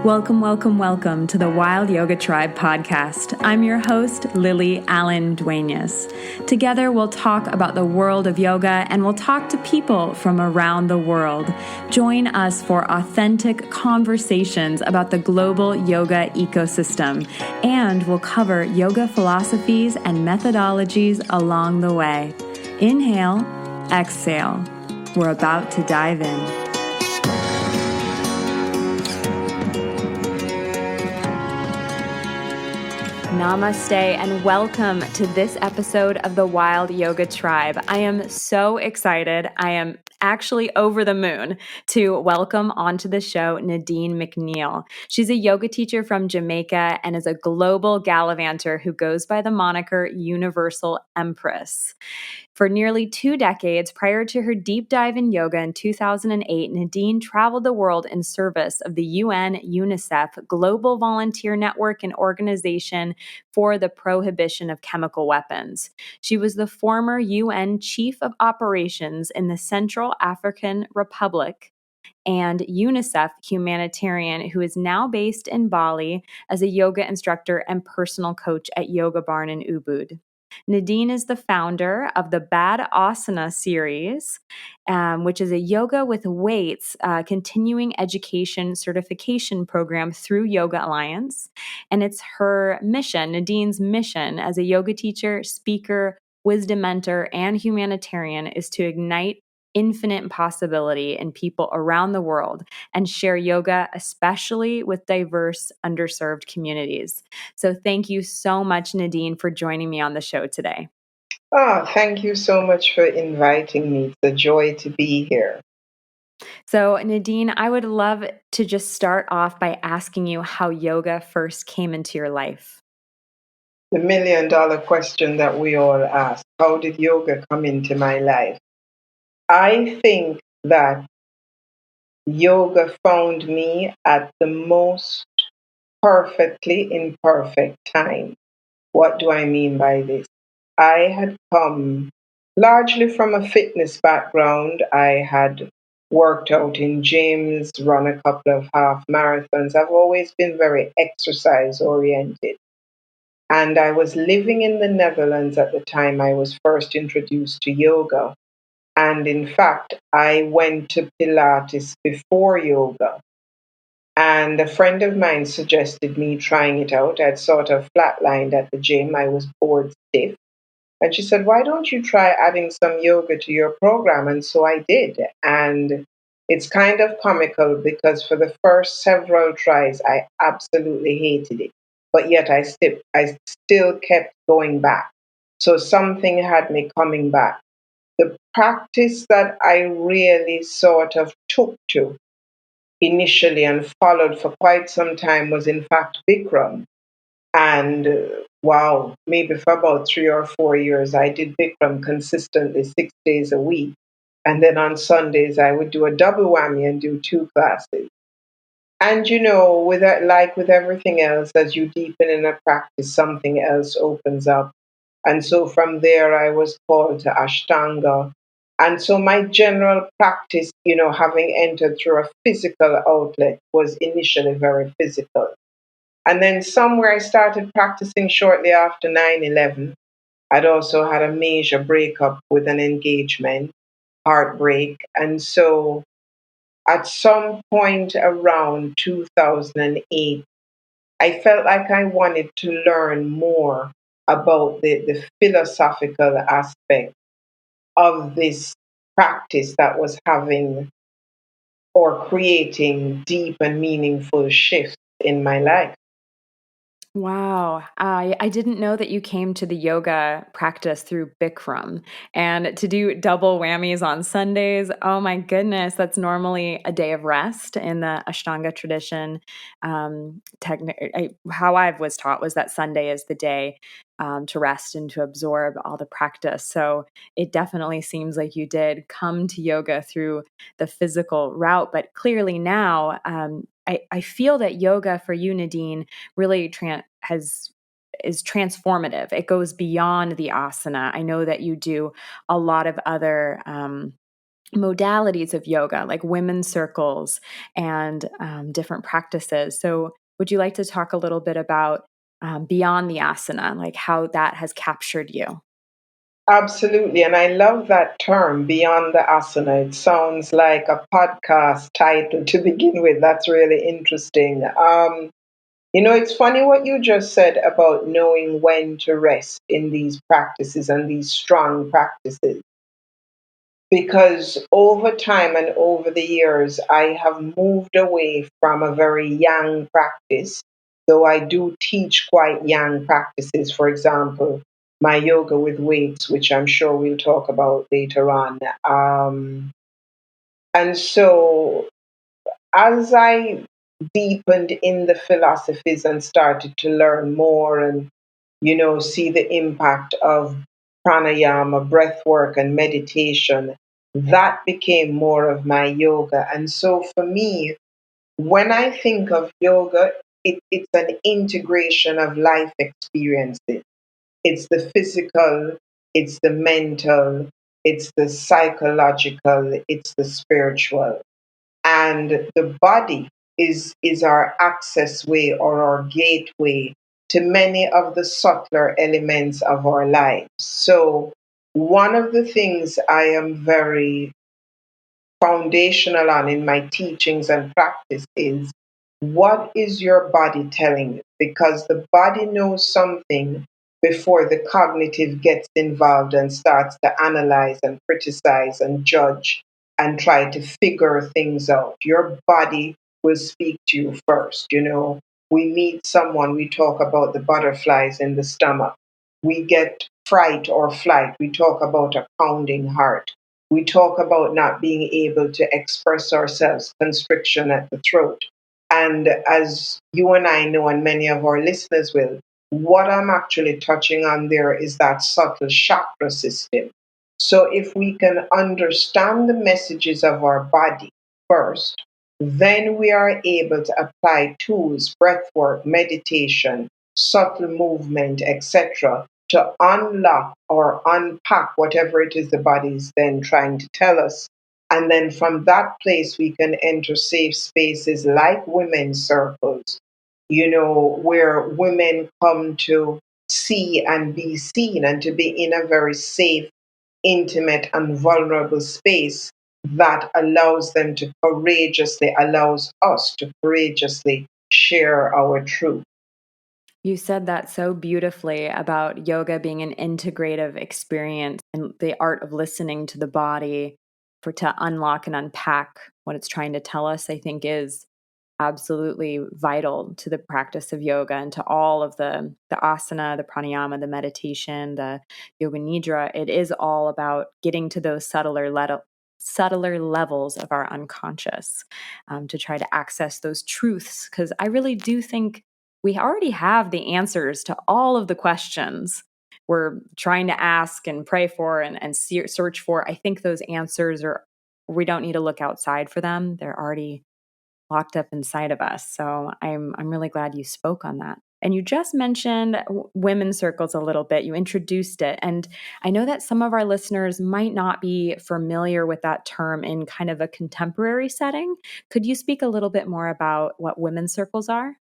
Welcome, welcome, welcome to the Wild Yoga Tribe podcast. I'm your host, Lily Allen Duenas. Together, we'll talk about the world of yoga and we'll talk to people from around the world. Join us for authentic conversations about the global yoga ecosystem, and we'll cover yoga philosophies and methodologies along the way. Inhale, exhale. We're about to dive in. Namaste and welcome to this episode of the Wild Yoga Tribe. I am so excited. I am actually over the moon to welcome onto the show Nadine McNeil. She's a yoga teacher from Jamaica and is a global gallivanter who goes by the moniker Universal Empress. For nearly 2 decades prior to her deep dive in yoga in 2008, Nadine traveled the world in service of the UN UNICEF Global Volunteer Network and Organization for the Prohibition of Chemical Weapons. She was the former UN Chief of Operations in the Central African Republic and UNICEF humanitarian who is now based in Bali as a yoga instructor and personal coach at Yoga Barn in Ubud. Nadine is the founder of the Bad Asana series, which is a yoga with weights continuing education certification program through Yoga Alliance. And it's her mission, Nadine's mission as a yoga teacher, speaker, wisdom mentor, and humanitarian is to ignite infinite possibility in people around the world and share yoga, especially with diverse, underserved communities. So thank you so much, Nadine, for joining me on the show today. Thank you so much for inviting me. It's a joy to be here. So Nadine, I would love to just start off by asking you how yoga first came into your life. The $1 million question that we all ask: how did yoga come into my life? I think that yoga found me at the most perfectly imperfect time. What do I mean by this? I had come largely from a fitness background. I had worked out in gyms, run a couple of half marathons. I've always been very exercise oriented. And I was living in the Netherlands at the time I was first introduced to yoga. And in fact, I went to Pilates before yoga. And a friend of mine suggested me trying it out. I'd sort of flatlined at the gym. I was bored stiff. And she said, why don't you try adding some yoga to your program? And so I did. And it's kind of comical because for the first several tries, I absolutely hated it. But yet I still kept going back. So something had me coming back. The practice that I really sort of took to initially and followed for quite some time was in fact Bikram. And wow, maybe for about 3 or 4 years, I did Bikram consistently 6 days a week. And then on Sundays, I would do a double whammy and do 2 classes. And with that, like with everything else, as you deepen in a practice, something else opens up. And so from there, I was called to Ashtanga. And so my general practice, having entered through a physical outlet, was initially very physical. And then somewhere I started practicing shortly after 9/11. I'd also had a major breakup with an engagement, heartbreak. And so at some point around 2008, I felt like I wanted to learn more about the philosophical aspect of this practice that was having or creating deep and meaningful shifts in my life. Wow. I didn't know that you came to the yoga practice through Bikram, and to do double whammies on Sundays. Oh my goodness. That's normally a day of rest in the Ashtanga tradition. How I was taught was that Sunday is the day to rest and to absorb all the practice. So it definitely seems like you did come to yoga through the physical route, but clearly now, I feel that yoga for you, Nadine, really is transformative. It goes beyond the asana. I know that you do a lot of other modalities of yoga, like women's circles and different practices. So, would you like to talk a little bit about beyond the asana, like how that has captured you? Absolutely. And I love that term, beyond the asana. It sounds like a podcast title to begin with. That's really interesting. It's funny what you just said about knowing when to rest in these practices and these strong practices. Because over time and over the years, I have moved away from a very yang practice, though I do teach quite yang practices. For example, my yoga with weights, which I'm sure we'll talk about later on. And so as I deepened in the philosophies and started to learn more and, see the impact of pranayama, breath work, and meditation, that became more of my yoga. And so for me, when I think of yoga, it's an integration of life experiences. It's the physical, it's the mental, it's the psychological, it's the spiritual. And the body is our access way or our gateway to many of the subtler elements of our lives. So one of the things I am very foundational on in my teachings and practice is, what is your body telling you? Because the body knows something before the cognitive gets involved and starts to analyze and criticize and judge and try to figure things out. Your body will speak to you first. We meet someone, we talk about the butterflies in the stomach. We get fright or flight, we talk about a pounding heart. We talk about not being able to express ourselves, constriction at the throat. And as you and I know, and many of our listeners will, what I'm actually touching on there is that subtle chakra system. So if we can understand the messages of our body first, then we are able to apply tools, breath work, meditation, subtle movement, etc., to unlock or unpack whatever it is the body is then trying to tell us. And then from that place, we can enter safe spaces like women's circles, where women come to see and be seen and to be in a very safe, intimate, and vulnerable space that allows us to courageously share our truth. You said that so beautifully about yoga being an integrative experience and the art of listening to the body to unlock and unpack what it's trying to tell us, I think is absolutely vital to the practice of yoga and to all of the asana, the pranayama, the meditation, the yoga nidra. It is all about getting to those subtler levels of our unconscious, to try to access those truths. Because I really do think we already have the answers to all of the questions we're trying to ask and pray for and search for. I think those answers we don't need to look outside for them. They're already locked up inside of us. So I'm really glad you spoke on that. And you just mentioned women's circles a little bit. You introduced it. And I know that some of our listeners might not be familiar with that term in kind of a contemporary setting. Could you speak a little bit more about what women's circles are?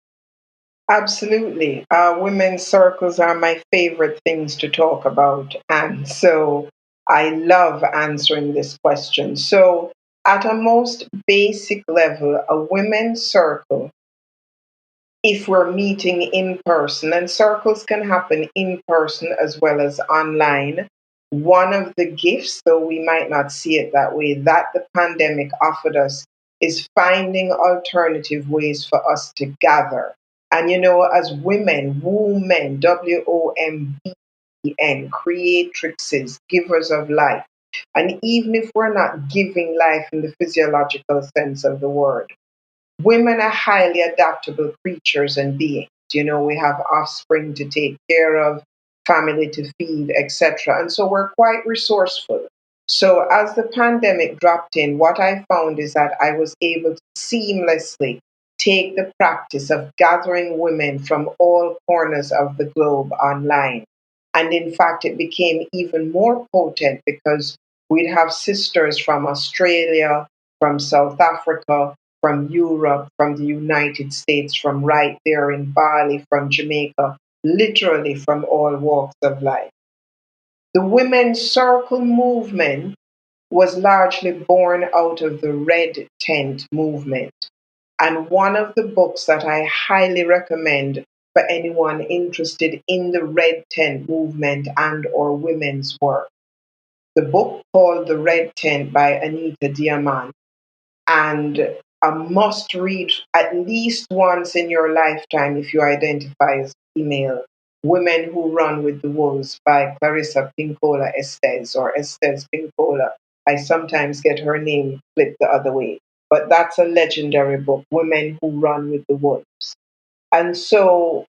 Absolutely. Women's circles are my favorite things to talk about. And so I love answering this question. So, at a most basic level, a women's circle, if we're meeting in person, and circles can happen in person as well as online. One of the gifts, though we might not see it that way, that the pandemic offered us is finding alternative ways for us to gather. And as women, WOMBN, creatrixes, givers of life. And even if we're not giving life in the physiological sense of the word, women are highly adaptable creatures and beings. We have offspring to take care of, family to feed, etc. And so we're quite resourceful. So as the pandemic dropped in, what I found is that I was able to seamlessly take the practice of gathering women from all corners of the globe online. And in fact, it became even more potent because We'd have sisters from Australia, from South Africa, from Europe, from the United States, from right there in Bali, from Jamaica, literally from all walks of life. The women's circle movement was largely born out of the red tent movement. And one of the books that I highly recommend for anyone interested in the red tent movement and or women's work, the book called The Red Tent by Anita Diamant, and a must read at least once in your lifetime if you identify as female, Women Who Run with the Wolves by Clarissa Pinkola Estes, or Estes Pinkola. I sometimes get her name flipped the other way, but that's a legendary book, Women Who Run with the Wolves. And so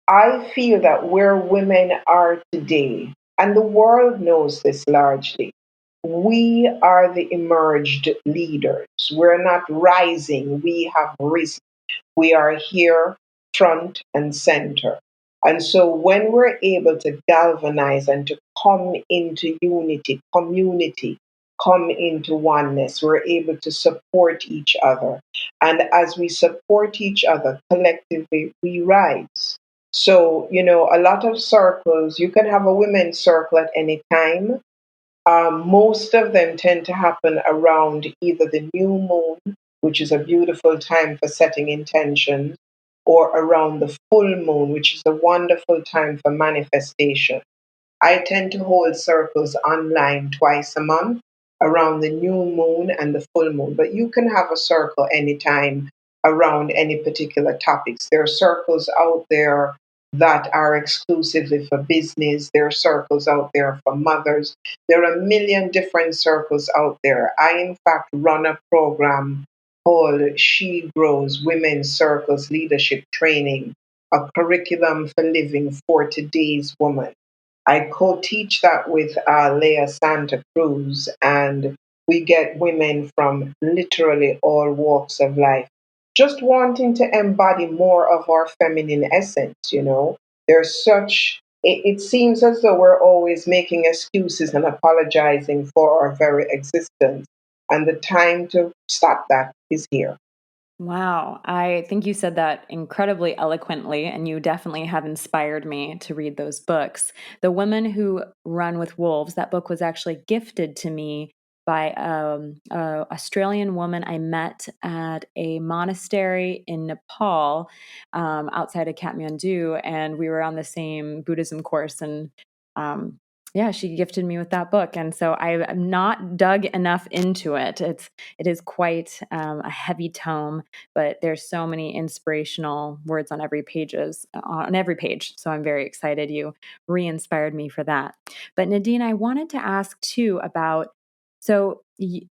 I feel that where women are today, and the world knows this largely, we are the emerged leaders. We're not rising, we have risen. We are here front and center. And so when we're able to galvanize and to come into unity, community, come into oneness, we're able to support each other. And as we support each other collectively, we rise. So, a lot of circles, you can have a women's circle at any time. Most of them tend to happen around either the new moon, which is a beautiful time for setting intentions, or around the full moon, which is a wonderful time for manifestation. I tend to hold circles online twice a month around the new moon and the full moon, but you can have a circle anytime around any particular topics. There are circles out there that are exclusively for business. There are circles out there for mothers. There are a million different circles out there. I, in fact, run a program called She Grows Women's Circles Leadership Training, a curriculum for living for today's woman. I co-teach that with Leah Santa Cruz, and we get women from literally all walks of life, just wanting to embody more of our feminine essence. There's it seems as though we're always making excuses and apologizing for our very existence, and the time to stop that is here. Wow. I think you said that incredibly eloquently, and you definitely have inspired me to read those books. The Women Who Run with Wolves, that book was actually gifted to me by a Australian woman I met at a monastery in Nepal, outside of Kathmandu, and we were on the same Buddhism course. And yeah, she gifted me with that book, and so I've not dug enough into it. It is quite a heavy tome, but there's so many inspirational words on every page. So I'm very excited you re-inspired me for that. But Nadine, I wanted to ask too about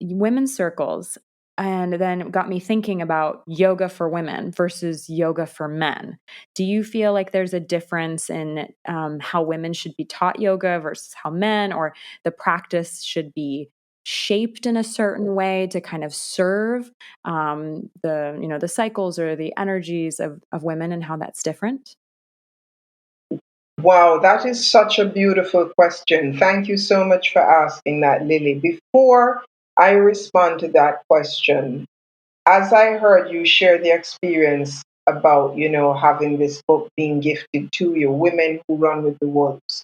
women's circles, and then it got me thinking about yoga for women versus yoga for men. Do you feel like there's a difference in how women should be taught yoga versus how men, or the practice should be shaped in a certain way to kind of serve the cycles or the energies of women, and how that's different? Wow, that is such a beautiful question. Thank you so much for asking that, Lily. Before I respond to that question, as I heard you share the experience about, having this book being gifted to you, Women Who Run with the Wolves.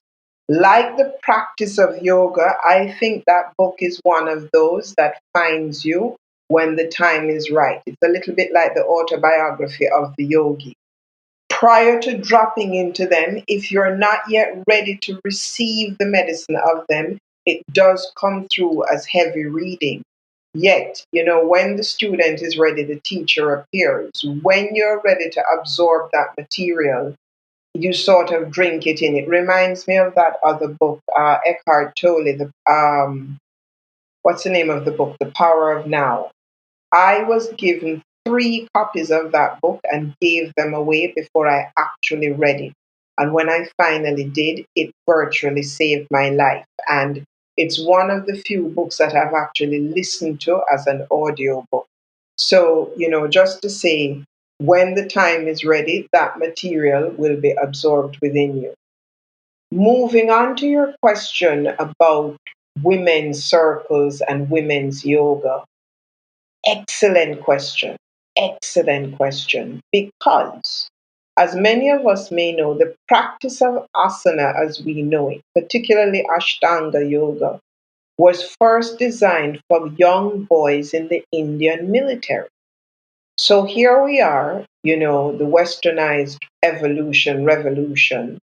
Like the practice of yoga, I think that book is one of those that finds you when the time is right. It's a little bit like the autobiography of the yogi. Prior to dropping into them, if you're not yet ready to receive the medicine of them, it does come through as heavy reading. Yet, when the student is ready, the teacher appears. When you're ready to absorb that material, you sort of drink it in. It reminds me of that other book, Eckhart Tolle. What's the name of the book? The Power of Now. I was given 3 copies of that book and gave them away before I actually read it. And when I finally did, it virtually saved my life. And it's one of the few books that I've actually listened to as an audio book. So, just to say, when the time is ready, that material will be absorbed within you. Moving on to your question about women's circles and women's yoga? Excellent question. Excellent question. Because, as many of us may know, the practice of asana as we know it, particularly Ashtanga yoga, was first designed for young boys in the Indian military. So here we are, the westernized evolution, revolution,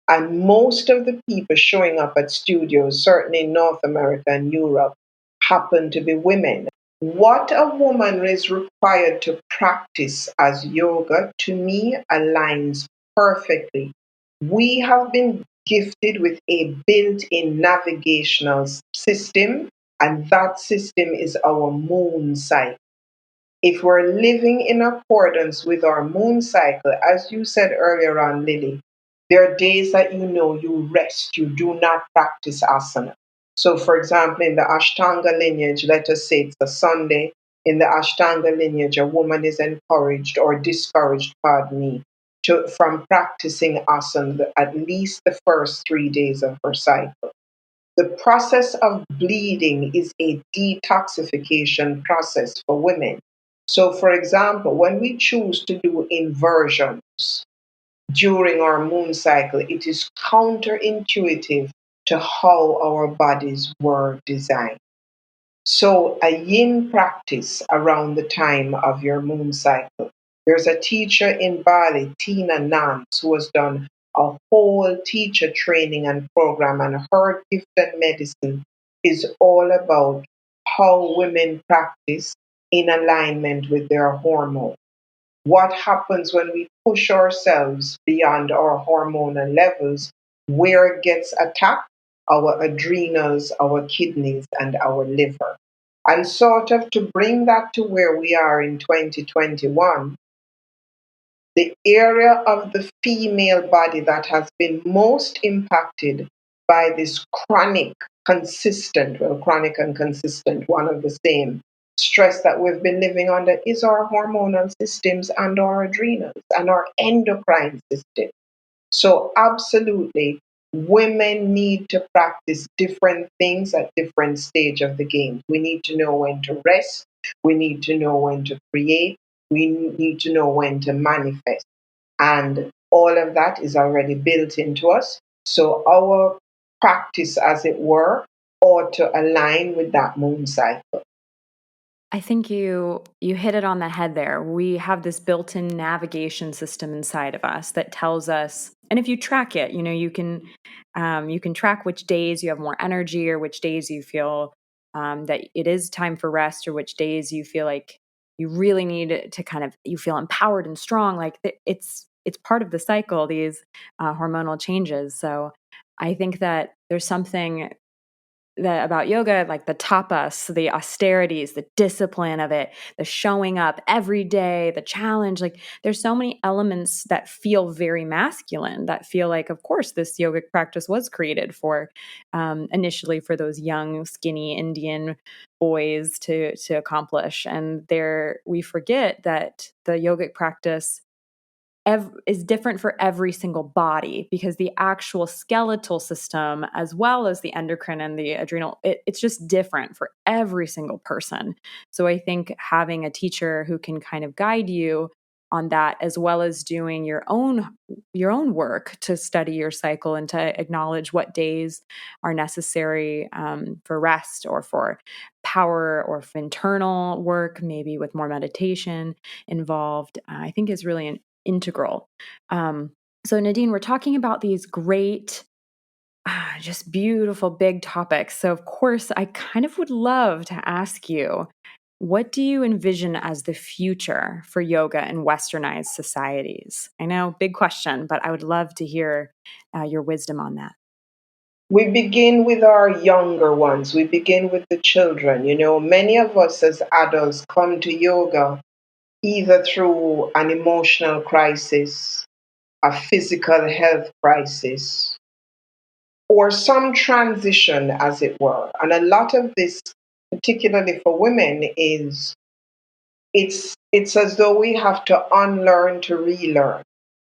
and most of the people showing up at studios, certainly in North America and Europe, happen to be women. What a woman is required to practice as yoga, to me, aligns perfectly. We have been gifted with a built in navigational system, and that system is our moon cycle. If we're living in accordance with our moon cycle, as you said earlier on, Lily, there are days that you rest, you do not practice asana. So, for example, in the Ashtanga lineage, let us say it's a Sunday, in the Ashtanga lineage, a woman is encouraged or discouraged, pardon me, from practicing asana at least the first 3 days of her cycle. The process of bleeding is a detoxification process for women. So, for example, when we choose to do inversions during our moon cycle, it is counterintuitive to how our bodies were designed. So, a yin practice around the time of your moon cycle. There's a teacher in Bali, Tina Nance, who has done a whole teacher training and program, and her gift and medicine is all about how women practice in alignment with their hormones. What happens when we push ourselves beyond our hormonal levels? Where it gets attacked? Our adrenals, our kidneys, and our liver. And sort of to bring that to where we are in 2021, the area of the female body that has been most impacted by this chronic and consistent, one of the same, stress that we've been living under is our hormonal systems and our adrenals and our endocrine system. So, absolutely, women need to practice different things at different stage of the game. We need to know when to rest. We need to know when to create. We need to know when to manifest. And all of that is already built into us. So our practice, as it were, ought to align with that moon cycle. I think you hit it on the head there. We have this built-in navigation system inside of us that tells us, and if you track it, you can track which days you have more energy or which days you feel that it is time for rest, or which days you feel like you really need to you feel empowered and strong. Like it's part of the cycle, these hormonal changes. So I think that there's something about yoga, like the tapas, the austerities, the discipline of it, the showing up every day, the challenge. Like there's so many elements that feel very masculine, that feel like, of course, this yogic practice was created for initially for those young, skinny Indian boys to accomplish. And we forget that the yogic practice is different for every single body, because the actual skeletal system, as well as the endocrine and the adrenal, it's just different for every single person. So I think having a teacher who can kind of guide you on that, as well as doing your own work to study your cycle and to acknowledge what days are necessary for rest or for power or for internal work, maybe with more meditation involved, I think is really an integral. So Nadine, we're talking about these great, just beautiful big topics. So of course, I kind of would love to ask you, what do you envision as the future for yoga in Westernized societies? I know, big question, but I would love to hear your wisdom on that. We begin with our younger ones. We begin with the children. Many of us as adults come to yoga either through an emotional crisis, a physical health crisis, or some transition, as it were. And a lot of this, particularly for women, is it's as though we have to unlearn to relearn.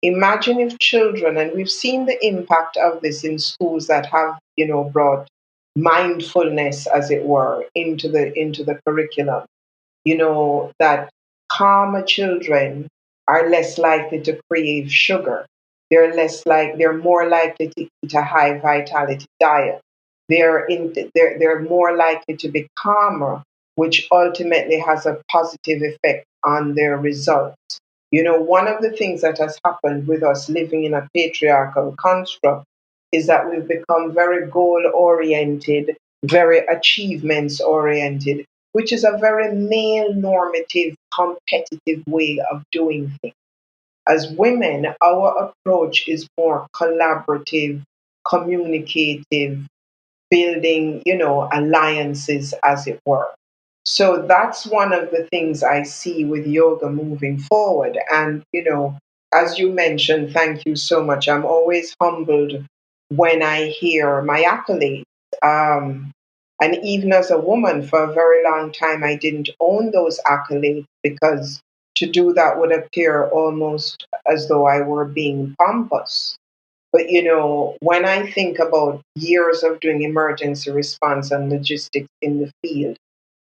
Imagine if children, and we've seen the impact of this in schools that have, brought mindfulness, as it were, into the curriculum. That calmer children are less likely to crave sugar. They're more likely to eat a high vitality diet. They're more likely to be calmer, which ultimately has a positive effect on their results. One of the things that has happened with us living in a patriarchal construct is that we've become very goal oriented, very achievements oriented, which is a very male normative, competitive way of doing things. As women, our approach is more collaborative, communicative, building, alliances, as it were. So that's one of the things I see with yoga moving forward. And, as you mentioned, thank you so much. I'm always humbled when I hear my accolades. And even as a woman, for a very long time, I didn't own those accolades because to do that would appear almost as though I were being pompous. But when I think about years of doing emergency response and logistics in the field,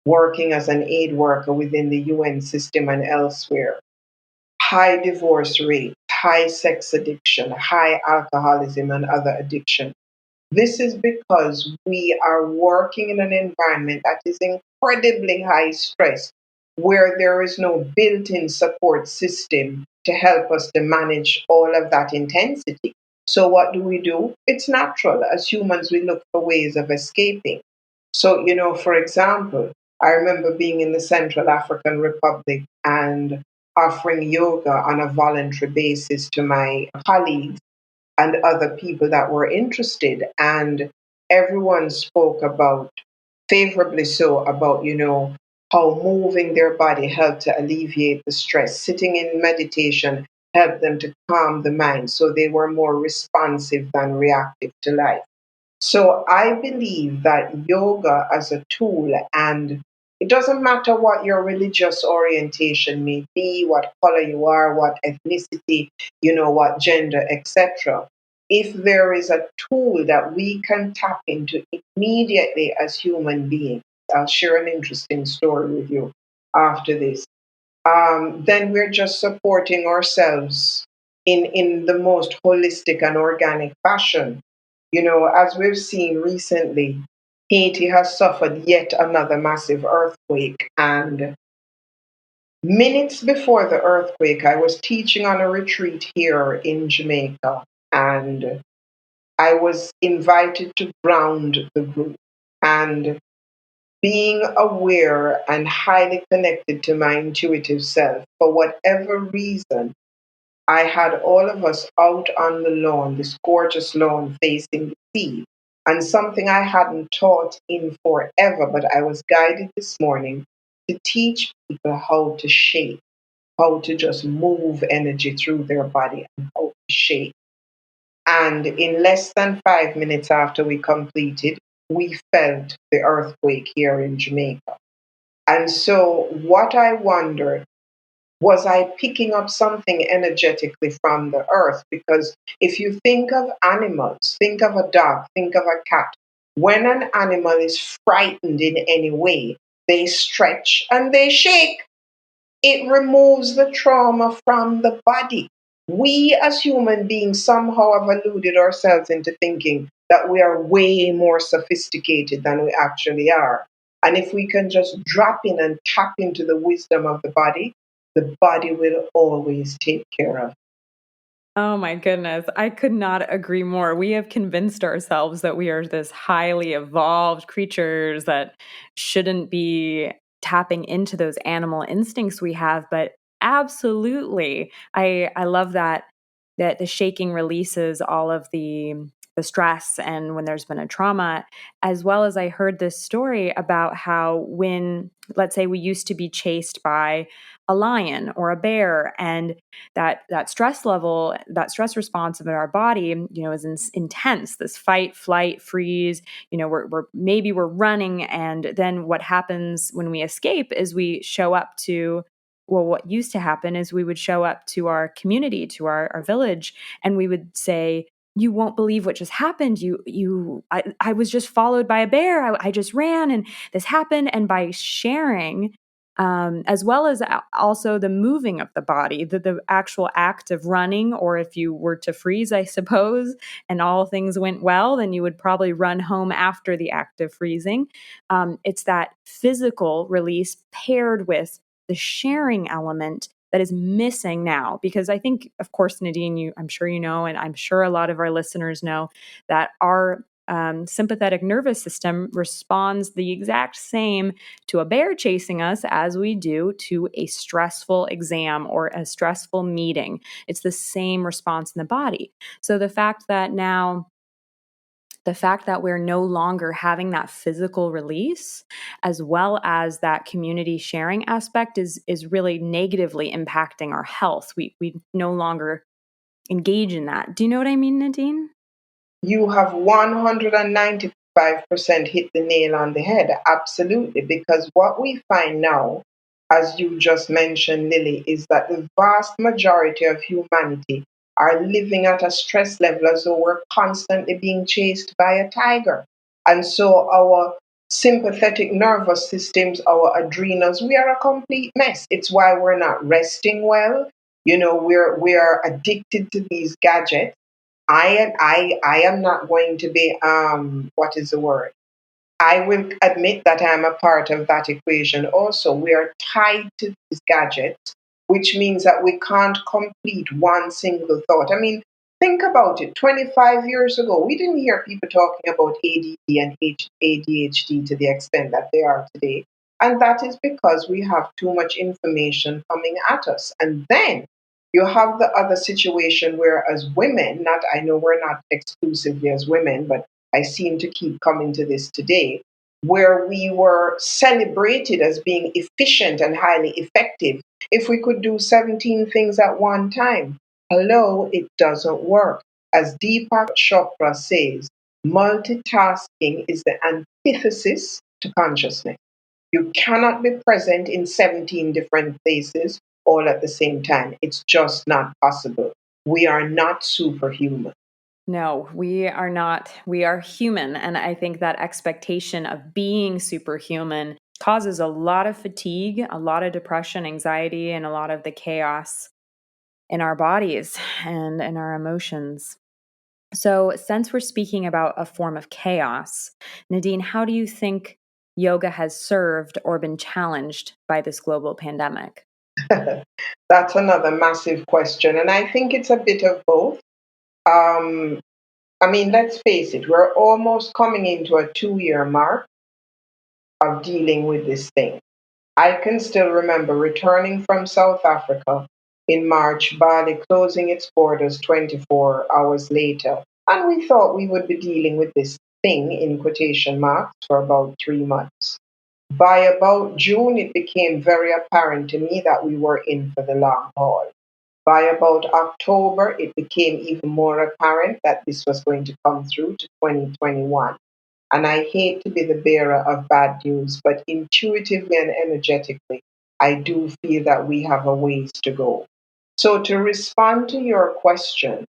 working as an aid worker within the UN system and elsewhere, high divorce rate, high sex addiction, high alcoholism and other addiction. This is because we are working in an environment that is incredibly high stress, where there is no built in support system to help us to manage all of that intensity. So, what do? It's natural. As humans, we look for ways of escaping. So, for example, I remember being in the Central African Republic and offering yoga on a voluntary basis to my colleagues and other people that were interested. And everyone spoke about, favorably so, about, how moving their body helped to alleviate the stress. Sitting in meditation helped them to calm the mind. So they were more responsive than reactive to life. So I believe that yoga as a tool, and it doesn't matter what your religious orientation may be, what color you are, what ethnicity, what gender, etc. If there is a tool that we can tap into immediately as human beings, I'll share an interesting story with you after this, then we're just supporting ourselves in the most holistic and organic fashion. As we've seen recently, Haiti has suffered yet another massive earthquake. And minutes before the earthquake, I was teaching on a retreat here in Jamaica, and I was invited to ground the group. And being aware and highly connected to my intuitive self, for whatever reason, I had all of us out on the lawn, this gorgeous lawn facing the sea, and something I hadn't taught in forever, but I was guided this morning to teach people how to shake, how to just move energy through their body and how to shake. And in less than 5 minutes after we completed, we felt the earthquake here in Jamaica. And so, what I wondered, was I picking up something energetically from the earth? Because if you think of animals, think of a dog, think of a cat. When an animal is frightened in any way, they stretch and they shake. It removes the trauma from the body. We as human beings somehow have alluded ourselves into thinking that we are way more sophisticated than we actually are. And if we can just drop in and tap into the wisdom of the body will always take care of. Oh my goodness. I could not agree more. We have convinced ourselves that we are this highly evolved creatures that shouldn't be tapping into those animal instincts we have, but absolutely. I love that the shaking releases all of the stress and when there's been a trauma, as well as I heard this story about how when, let's say, we used to be chased by a lion or a bear, and that stress level, that stress response of our body, is intense. This fight, flight, freeze. We're running, and then what happens when we escape is we show up to. Well, what used to happen is we would show up to our community, to our village, and we would say, you won't believe what just happened. I was just followed by a bear. I just ran and this happened. And by sharing, as well as also the moving of the body, the actual act of running, or if you were to freeze, I suppose, and all things went well, then you would probably run home after the act of freezing. It's that physical release paired with the sharing element that is missing now. Because I think, of course, Nadine, I'm sure you know, and I'm sure a lot of our listeners know, that our sympathetic nervous system responds the exact same to a bear chasing us as we do to a stressful exam or a stressful meeting. It's the same response in the body. So the fact that we're no longer having that physical release, as well as that community sharing aspect, is really negatively impacting our health. We no longer engage in that. Do you know what I mean, Nadine? You have 195% hit the nail on the head. Absolutely. Because what we find now, as you just mentioned, Lily, is that the vast majority of humanity are living at a stress level as though we're constantly being chased by a tiger. And so our sympathetic nervous systems, our adrenals, we are a complete mess. It's why we're not resting well. We're addicted to these gadgets. I am not going to be what is the word? I will admit that I am a part of that equation also. We are tied to these gadgets, which means that we can't complete one single thought. I mean, think about it. 25 years ago, we didn't hear people talking about ADD and ADHD to the extent that they are today. And that is because we have too much information coming at us. And then you have the other situation where, as women, not I know we're not exclusively as women, but I seem to keep coming to this today, where we were celebrated as being efficient and highly effective. If we could do 17 things at one time, hello, it doesn't work. As Deepak Chopra says, multitasking is the antithesis to consciousness. You cannot be present in 17 different places all at the same time. It's just not possible. We are not superhuman. No, we are not. We are human. And I think that expectation of being superhuman causes a lot of fatigue, a lot of depression, anxiety, and a lot of the chaos in our bodies and in our emotions. So, since we're speaking about a form of chaos, Nadine, how do you think yoga has served or been challenged by this global pandemic? That's another massive question. And I think it's a bit of both. Um, I mean, let's face it, we're almost coming into a 2-year mark of dealing with this thing. I can still remember returning from South Africa in March, Bali closing its borders 24 hours later. And we thought we would be dealing with this thing, in quotation marks, for about 3 months. By about June, it became very apparent to me that we were in for the long haul. By about October, it became even more apparent that this was going to come through to 2021. And I hate to be the bearer of bad news, but intuitively and energetically, I do feel that we have a ways to go. So, to respond to your question,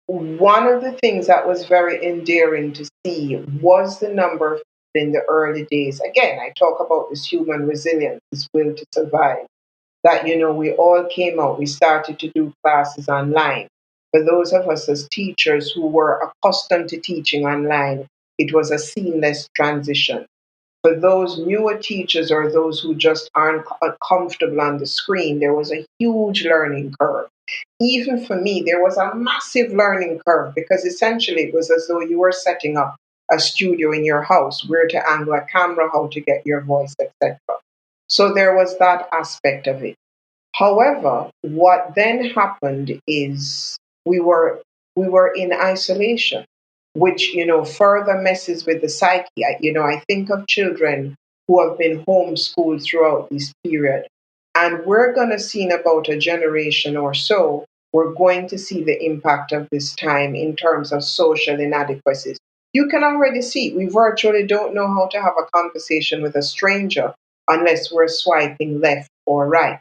one of the things that was very endearing to see was the number of people in the early days. Again, I talk about this human resilience, this will to survive. That, we all came out, we started to do classes online. For those of us as teachers who were accustomed to teaching online, it was a seamless transition. For those newer teachers or those who just aren't comfortable on the screen, there was a huge learning curve. Even for me, there was a massive learning curve because essentially it was as though you were setting up a studio in your house, where to angle a camera, how to get your voice, etc. So there was that aspect of it. However, what then happened is we were in isolation, which further messes with the psyche. I think of children who have been homeschooled throughout this period, and we're going to see in about a generation or so, we're going to see the impact of this time in terms of social inadequacies. You can already see we virtually don't know how to have a conversation with a stranger unless we're swiping left or right.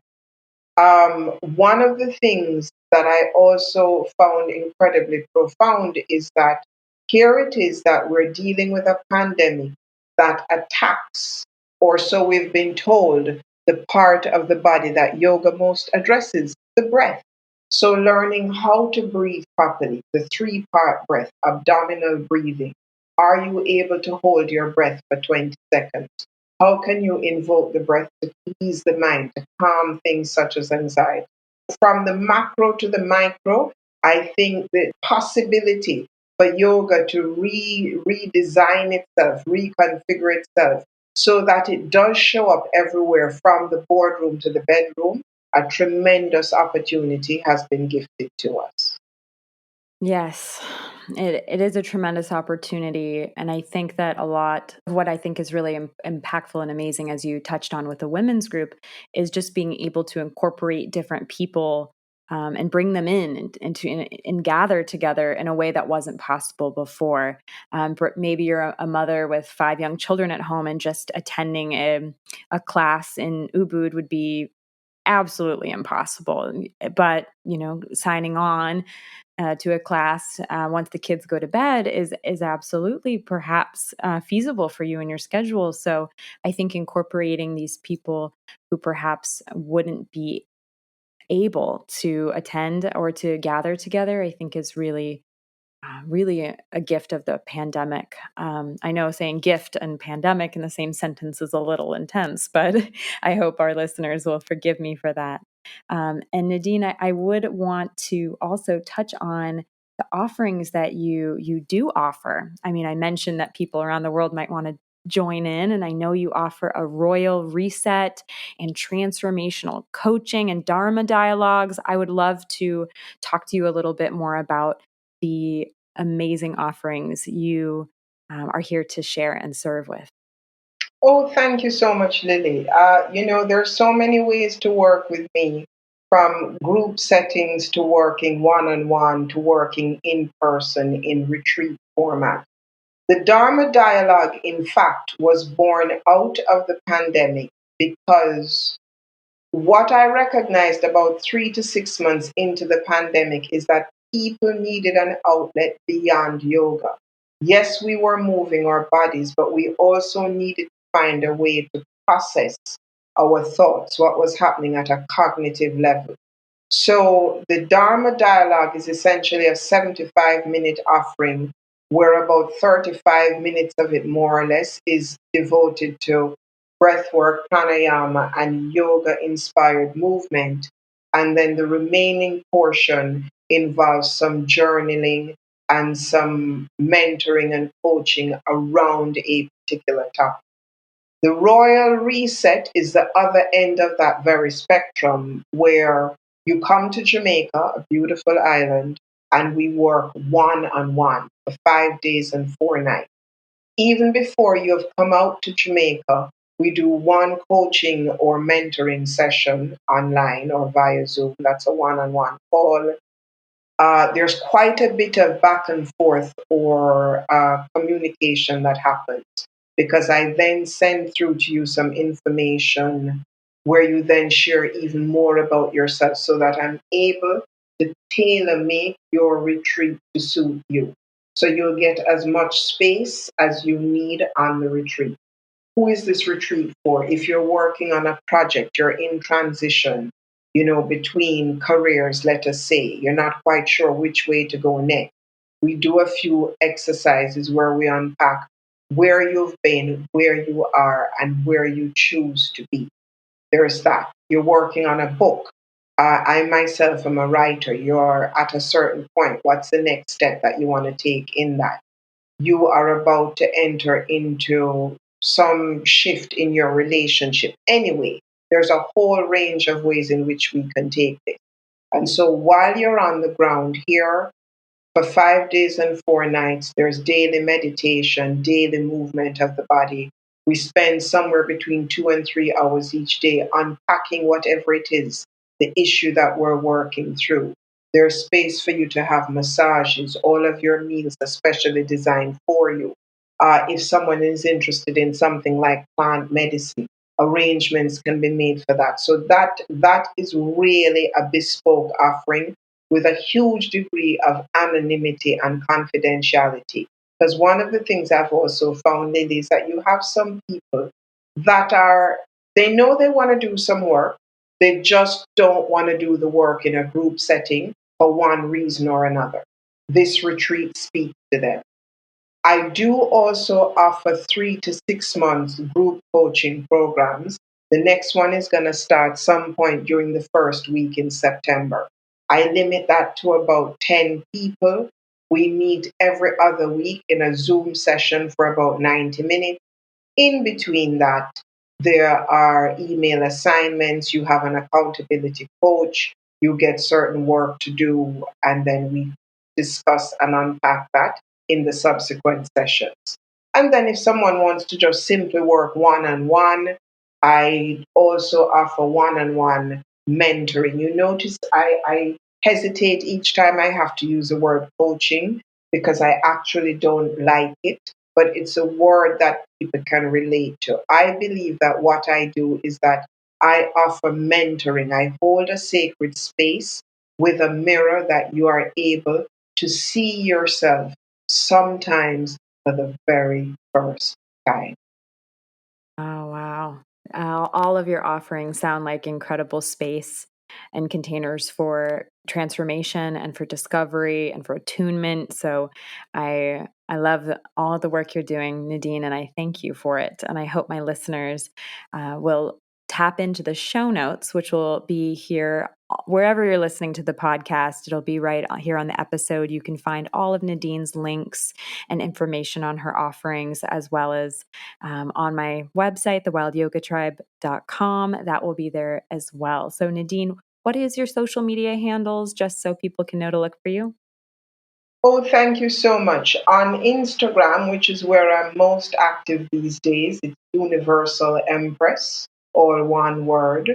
One of the things that I also found incredibly profound is that here it is that we're dealing with a pandemic that attacks, or so we've been told, the part of the body that yoga most addresses, the breath. So, learning how to breathe properly, the three-part breath, abdominal breathing. Are you able to hold your breath for 20 seconds? How can you invoke the breath to ease the mind, to calm things such as anxiety? From the macro to the micro, I think the possibility for yoga to redesign itself, reconfigure itself, so that it does show up everywhere from the boardroom to the bedroom, a tremendous opportunity has been gifted to us. Yes, it is a tremendous opportunity. And I think that a lot of what I think is really impactful and amazing, as you touched on with the women's group, is just being able to incorporate different people and bring them in and gather together in a way that wasn't possible before. Maybe you're a mother with 5 young children at home, and just attending a class in Ubud would be absolutely impossible. But, signing on to a class once the kids go to bed is absolutely perhaps feasible for you in your schedule. So I think incorporating these people who perhaps wouldn't be able to attend or to gather together, I think is really a gift of the pandemic. I know saying gift and pandemic in the same sentence is a little intense, but I hope our listeners will forgive me for that. And Nadine, I would want to also touch on the offerings that you do offer. I mean, I mentioned that people around the world might want to join in, and I know you offer a royal reset and transformational coaching and Dharma dialogues. I would love to talk to you a little bit more about the amazing offerings you are here to share and serve with. Oh, thank you so much, Lily. There's so many ways to work with me, from group settings to working one on one to working in person in retreat format. The Dharma Dialogue, in fact, was born out of the pandemic because what I recognized about 3 to 6 months into the pandemic is that people needed an outlet beyond yoga. Yes, we were moving our bodies, but we also needed to find a way to process our thoughts, what was happening at a cognitive level. So the Dharma Dialogue is essentially a 75-minute offering where about 35 minutes of it, more or less, is devoted to breathwork, pranayama, and yoga inspired movement. And then the remaining portion involves some journaling and some mentoring and coaching around a particular topic. The royal reset is the other end of that very spectrum, where you come to Jamaica, a beautiful island, and we work one on one for 5 days and 4 nights. Even before you have come out to Jamaica, we do one coaching or mentoring session online or via Zoom. That's a one on one call. There's quite a bit of back and forth or communication that happens, because I then send through to you some information where you then share even more about yourself, so that I'm able to tailor make your retreat to suit you. So you'll get as much space as you need on the retreat. Who is this retreat for? If you're working on a project, you're in transition, between careers, let us say, you're not quite sure which way to go next. We do a few exercises where we unpack where you've been, where you are, and where you choose to be. There's that. You're working on a book. I myself am a writer. You're at a certain point. What's the next step that you want to take in that? You are about to enter into some shift in your relationship. Anyway, there's a whole range of ways in which we can take this. And so while you're on the ground here, for 5 days and 4 nights, there's daily meditation, daily movement of the body. We spend somewhere between 2 and 3 hours each day unpacking whatever it is, the issue that we're working through. There's space for you to have massages. All of your meals are specially designed for you. If someone is interested in something like plant medicine, arrangements can be made for that. So that is really a bespoke offering with a huge degree of anonymity and confidentiality. Because one of the things I've also found, Lily, is that you have some people that they know they want to do some work, they just don't want to do the work in a group setting for one reason or another. This retreat speaks to them. I do also offer 3 to 6 months group coaching programs. The next one is going to start some point during the first week in September. I limit that to about 10 people. We meet every other week in a Zoom session for about 90 minutes. In between that, there are email assignments. You have an accountability coach. You get certain work to do, and then we discuss and unpack that in the subsequent sessions. And then, if someone wants to just simply work one on one, I also offer one on one mentoring. You notice I hesitate each time I have to use the word coaching because I actually don't like it, but it's a word that people can relate to. I believe that what I do is that I offer mentoring. I hold a sacred space with a mirror that you are able to see yourself sometimes for the very first time. Oh, wow. All of your offerings sound like incredible space and containers for transformation and for discovery and for attunement. So I love all of the work you're doing, Nadine, and I thank you for it. And I hope my listeners will tap into the show notes, which will be here wherever you're listening to the podcast. It'll be right here on the episode. You can find all of Nadine's links and information on her offerings, as well as on my website, thewildyogatribe.com. That will be there as well. So, Nadine, what is your social media handles, just so people can know to look for you? Oh, thank you so much. On Instagram, which is where I'm most active these days, it's Universal Empress, all one word.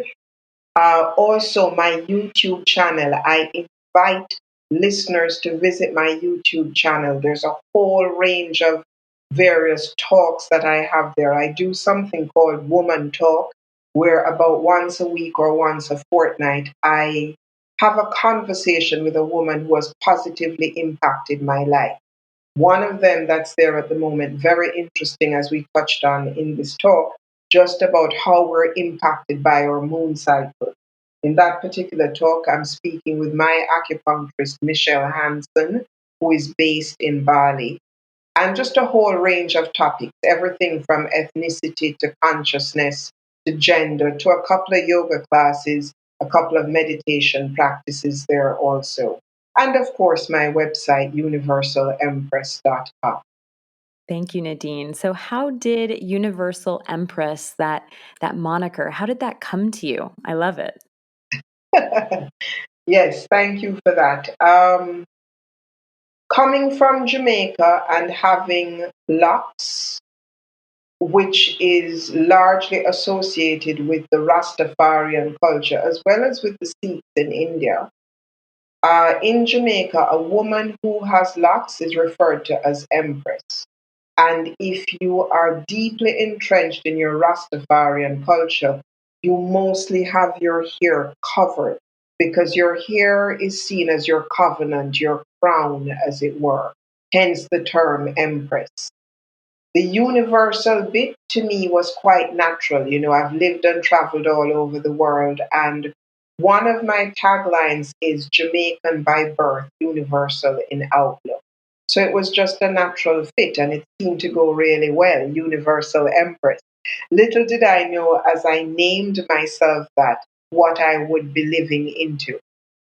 Also, my YouTube channel, I invite listeners to visit my YouTube channel. There's a whole range of various talks that I have there. I do something called Woman Talk, where about once a week or once a fortnight, I have a conversation with a woman who has positively impacted my life. One of them that's there at the moment, very interesting as we touched on in this talk, just about how we're impacted by our moon cycle. In that particular talk, I'm speaking with my acupuncturist, Michelle Hansen, who is based in Bali, and just a whole range of topics, everything from ethnicity to consciousness to gender to a couple of yoga classes, a couple of meditation practices there also. And of course, my website, universalempress.com. Thank you, Nadine. So, how did Universal Empress, that moniker, how did that come to you? I love it. Yes, thank you for that. Coming from Jamaica and having locks, which is largely associated with the Rastafarian culture as well as with the Sikhs in India. In Jamaica, a woman who has locks is referred to as Empress. And if you are deeply entrenched in your Rastafarian culture, you mostly have your hair covered because your hair is seen as your covenant, your crown, as it were. Hence the term Empress. The universal bit to me was quite natural. You know, I've lived and traveled all over the world, and one of my taglines is Jamaican by birth, universal in outlook. So it was just a natural fit, and it seemed to go really well, Universal Empress. Little did I know as I named myself that what I would be living into.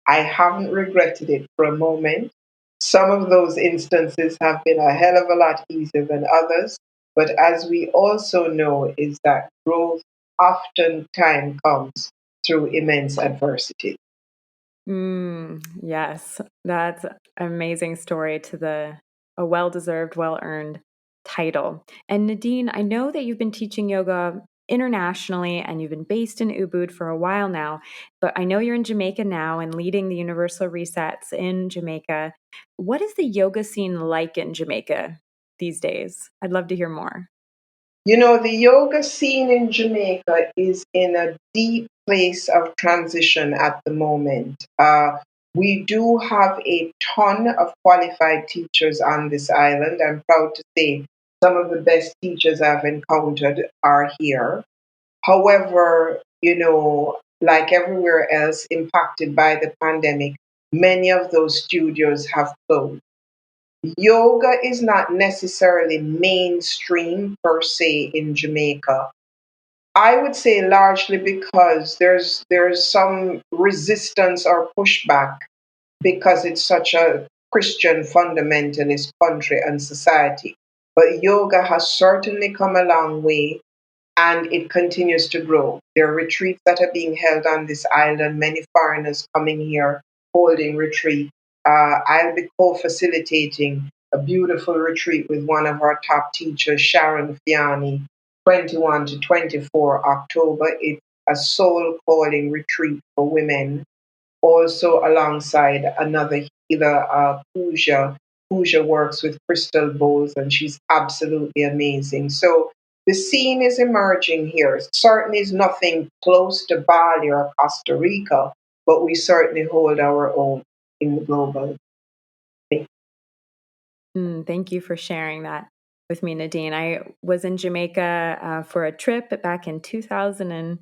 I haven't regretted it for a moment. Some of those instances have been a hell of a lot easier than others. But as we also know, is that growth oftentimes comes through immense adversity. Yes, that's an amazing story to a well-deserved, well-earned title. And Nadine, I know that you've been teaching yoga internationally and you've been based in Ubud for a while now, but I know you're in Jamaica now and leading the Universal Resets in Jamaica. What is the yoga scene like in Jamaica these days? I'd love to hear more. The yoga scene in Jamaica is in a deep place of transition at the moment. We do have a ton of qualified teachers on this island. I'm proud to say some of the best teachers I've encountered are here. However, like everywhere else impacted by the pandemic, many of those studios have closed. Yoga is not necessarily mainstream per se in Jamaica. I would say largely because there's some resistance or pushback because it's such a Christian fundamentalist country and society. But yoga has certainly come a long way and it continues to grow. There are retreats that are being held on this island, many foreigners coming here holding retreat. I'll be co-facilitating a beautiful retreat with one of our top teachers, Sharon Fiani, 21 to 24 October. It's a soul calling retreat for women, also alongside another healer, Pooja. Pooja works with crystal bowls and she's absolutely amazing. So the scene is emerging here. It certainly is nothing close to Bali or Costa Rica, but we certainly hold our own in the global. Thank you for sharing that with me, Nadine. I was in Jamaica for a trip back in 2000 and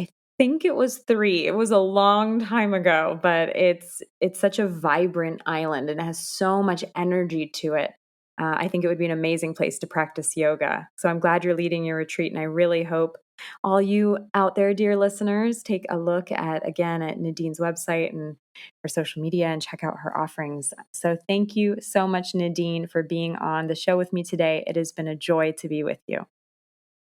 I think it was 3. It was a long time ago, but it's such a vibrant island and it has so much energy to it. I think it would be an amazing place to practice yoga. So I'm glad you're leading your retreat, and I really hope all you out there, dear listeners, take a look at Nadine's website and her social media and check out her offerings. So thank you so much, Nadine, for being on the show with me today. It has been a joy to be with you.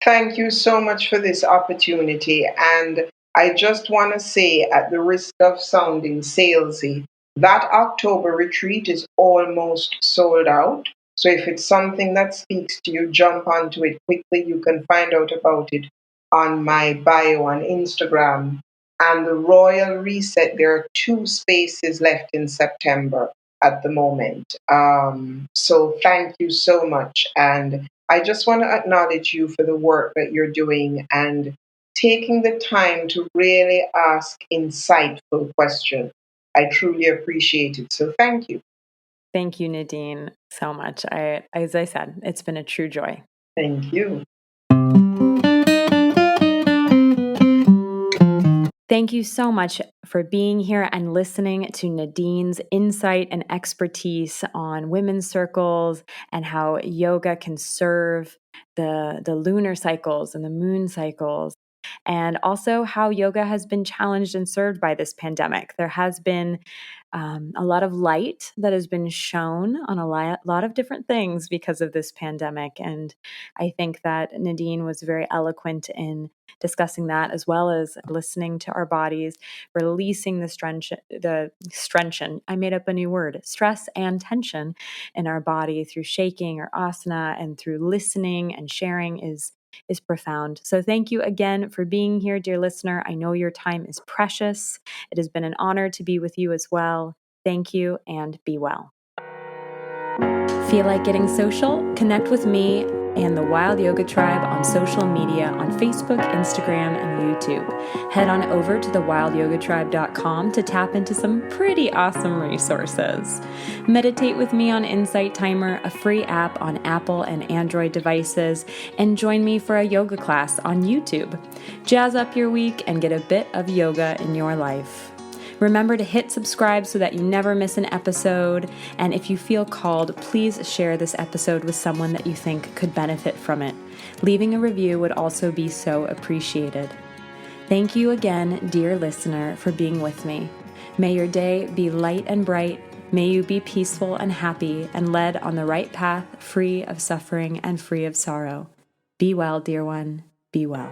Thank you so much for this opportunity. And I just want to say, at the risk of sounding salesy, that October retreat is almost sold out. So if it's something that speaks to you, jump onto it quickly. You can find out about it on my bio on Instagram. And the Royal Reset, there are 2 spaces left in September at the moment. So thank you so much. And I just want to acknowledge you for the work that you're doing and taking the time to really ask insightful questions. I truly appreciate it. So thank you. Thank you, Nadine, so much. As I said, it's been a true joy. Thank you. Thank you so much for being here and listening to Nadine's insight and expertise on women's circles and how yoga can serve the lunar cycles and the moon cycles, and also how yoga has been challenged and served by this pandemic. There has been a lot of light that has been shown on a lot of different things because of this pandemic. And I think that Nadine was very eloquent in discussing that, as well as listening to our bodies, releasing the strension. I made up a new word, stress and tension in our body through shaking or asana, and through listening and sharing is profound. So thank you again for being here, dear listener. I know your time is precious. It has been an honor to be with you as well. Thank you, and be well. Feel like getting social? Connect with me and the Wild Yoga Tribe on social media on Facebook, Instagram, and YouTube. Head on over to thewildyogatribe.com to tap into some pretty awesome resources. Meditate with me on Insight Timer, a free app on Apple and Android devices, and join me for a yoga class on YouTube. Jazz up your week and get a bit of yoga in your life. Remember to hit subscribe so that you never miss an episode. And if you feel called, please share this episode with someone that you think could benefit from it. Leaving a review would also be so appreciated. Thank you again, dear listener, for being with me. May your day be light and bright. May you be peaceful and happy and led on the right path, free of suffering and free of sorrow. Be well, dear one. Be well.